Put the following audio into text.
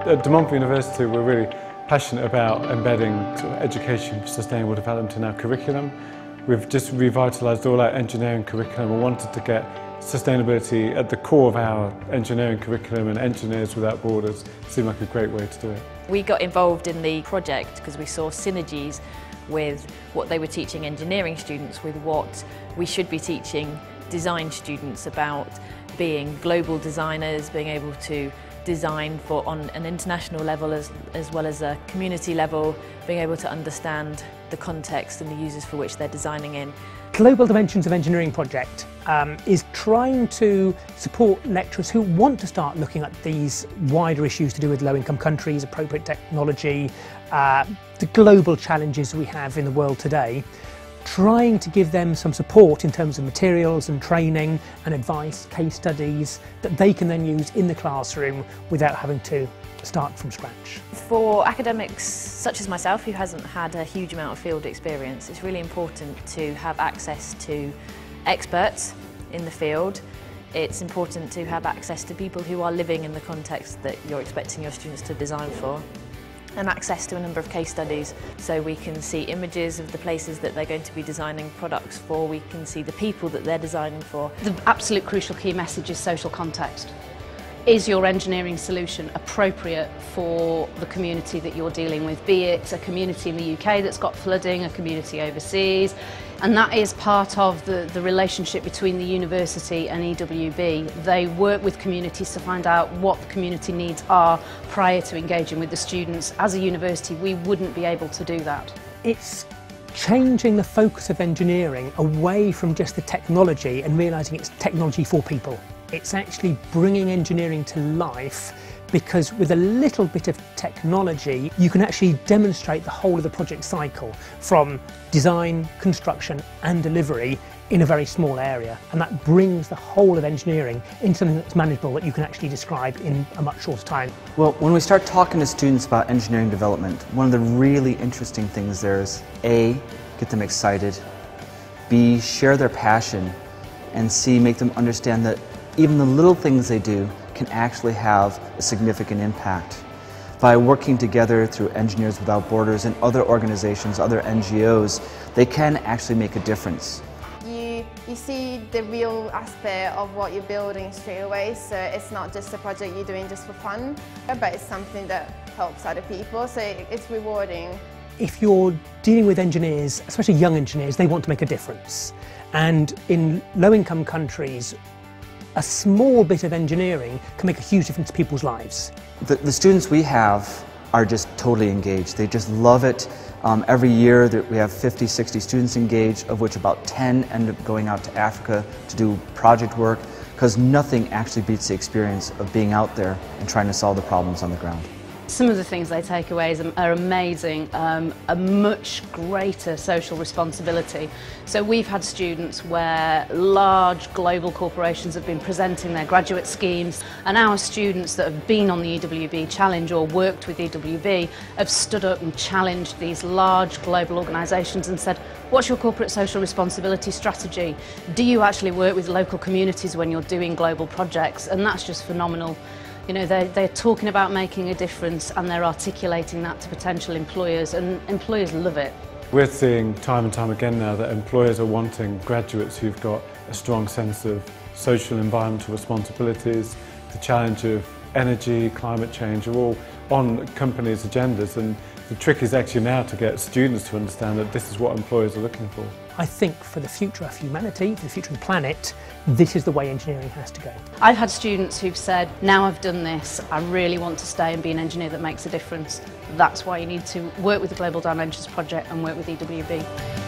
At De Montfort University, we're really passionate about embedding sort of education for sustainable development in our curriculum. We've just revitalised all our engineering curriculum and wanted to get sustainability at the core of our engineering curriculum, and Engineers Without Borders seemed like a great way to do it. We got involved in the project because we saw synergies with what they were teaching engineering students with what we should be teaching design students about being global designers, being able to design on an international level as well as a community level, being able to understand the context and the users for which they're designing in. Global Dimensions of Engineering project is trying to support lecturers who want to start looking at these wider issues to do with low-income countries, appropriate technology, the global challenges we have in the world today, trying to give them some support in terms of materials and training and advice, case studies that they can then use in the classroom without having to start from scratch. For academics such as myself, who hasn't had a huge amount of field experience, it's really important to have access to experts in the field. It's important to have access to people who are living in the context that you're expecting your students to design for, and access to a number of case studies so we can see images of the places that they're going to be designing products for, we can see the people that they're designing for. The absolute crucial key message is social context. Is your engineering solution appropriate for the community that you're dealing with, be it a community in the UK that's got flooding, a community overseas, and that is part of the relationship between the university and EWB. They work with communities to find out what the community needs are prior to engaging with the students. As a university, we wouldn't be able to do that. It's changing the focus of engineering away from just the technology and realising it's technology for people. It's actually bringing engineering to life, because with a little bit of technology you can actually demonstrate the whole of the project cycle from design, construction and delivery in a very small area, and that brings the whole of engineering into something that's manageable, that you can actually describe in a much shorter time. Well, when we start talking to students about engineering development, one of the really interesting things there is A, get them excited, B, share their passion, and C, make them understand that even the little things they do can actually have a significant impact. By working together through Engineers Without Borders and other organizations, other NGOs, they can actually make a difference. You see the real aspect of what you're building straight away, so it's not just a project you're doing just for fun, but it's something that helps other people, so it's rewarding. If you're dealing with engineers, especially young engineers, they want to make a difference. And in low-income countries, a small bit of engineering can make a huge difference to people's lives. The students we have are just totally engaged. They just love it. Every year we have 50, 60 students engaged, of which about 10 end up going out to Africa to do project work, because nothing actually beats the experience of being out there and trying to solve the problems on the ground. Some of the things they take away are amazing, a much greater social responsibility. So we've had students where large global corporations have been presenting their graduate schemes, and our students that have been on the EWB Challenge or worked with EWB have stood up and challenged these large global organisations and said, what's your corporate social responsibility strategy? Do you actually work with local communities when you're doing global projects? And that's just phenomenal. You know, they're talking about making a difference, and they're articulating that to potential employers, and employers love it. We're seeing time and time again now that employers are wanting graduates who've got a strong sense of social and environmental responsibilities. The challenge of energy, climate change are all on companies' agendas, and the trick is actually now to get students to understand that this is what employers are looking for. I think for the future of humanity, for the future of the planet, this is the way engineering has to go. I've had students who've said, now I've done this, I really want to stay and be an engineer that makes a difference. That's why you need to work with the Global Dimensions project and work with EWB.